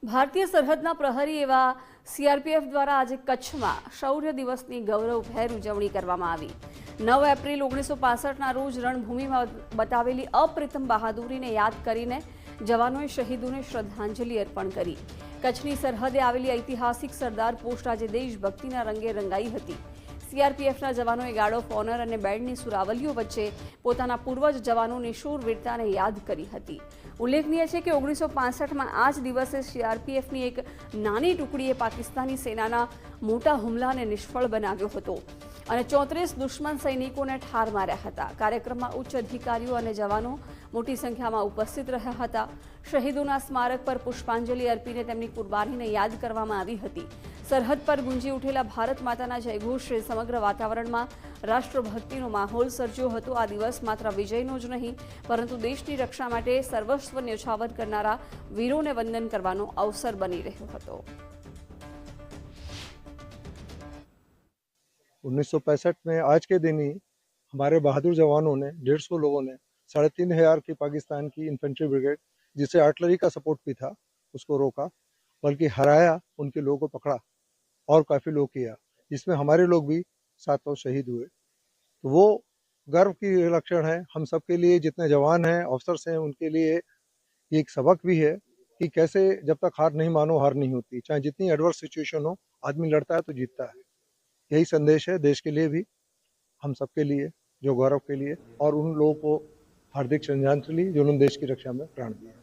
ભારતીય સરહદના પ્રહરી એવા સીઆરપીએફ દ્વારા આજે કચ્છમાં શૌર્ય દિવસની ગૌરવભેર ઉજવણી કરવામાં આવી। 9 એપ્રિલ 1965ના રોજ રણભૂમિમાં બતાવેલી અપ્રતિમ બહાદુરીને યાદ કરીને જવાનોએ શહીદોને શ્રદ્ધાંજલિ અર્પણ કરી। કચ્છની સરહદે આવેલી ઐતિહાસિક સરદાર પોસ્ટ આજે દેશભક્તિના રંગે રંગાઈ હતી। સીઆરપીએફના જવાનોએ ગાર્ડ ઓફ ઓનર અને બેન્ડની સુરાવલીઓ વચ્ચે પોતાના પૂર્વજ જવાનોની શૂરવીરતાને યાદ કરી હતી। ઉલ્લેખનીય છે કે 1965માં આ જ દિવસે સીઆરપીએફની એક નાની ટુકડીએ પાકિસ્તાની સેનાના મોટા હુમલાને નિષ્ફળ બનાવ્યો હતો અને 34 દુશ્મન સૈનિકોને ઠાર માર્યા હતા। કાર્યક્રમમાં ઉચ્ચ અધિકારીઓ અને જવાનો મોટી સંખ્યામાં ઉપસ્થિત રહ્યા હતા। શહીદોના સ્મારક પર પુષ્પાંજલિ અર્પીને તેમની કુરબાનીને યાદ કરવામાં આવી હતી। સરહદ પર ગુંજી ઉઠેલા ભારત માતાના જયઘોષે સમગ્ર વાતાવરણમાં રાષ્ટ્રભક્તિનો માહોલ સર્જ્યો હતો। આ દિવસ માત્ર વિજયનો જ નહીં પરંતુ દેશની રક્ષા માટે સર્વસ્વ ન્યોછાવર કરનારા વીરોને વંદન કરવાનો અવસર બની રહ્યો હતો। 1965 में आज के दिन ही हमारे बहादुर जवानों ने 150 लोगों ने 3500 की पाकिस्तान की इन्फेंट्री ब्रिगेड जिसे आर्टिलरी का सपोर्ट भी था उसको रोका, बल्कि हराया, उनके लोगों को पकड़ा और काफ़ी लोग किया, जिसमें हमारे लोग भी 7 लोग शहीद हुए। तो वो गर्व की लक्षण है हम सब के लिए, जितने जवान हैं ऑफिसर्स हैं उनके लिए ये एक सबक भी है कि कैसे जब तक हार नहीं मानो हार नहीं होती, चाहे जितनी एडवर्स सिचुएशन हो आदमी लड़ता है तो जीतता है। यही संदेश है देश के लिए भी, हम सब के लिए, जो गौरव के लिए, और उन लोगों को हार्दिक श्रद्धांजलि जिन्होंने देश की रक्षा में प्राण दिए।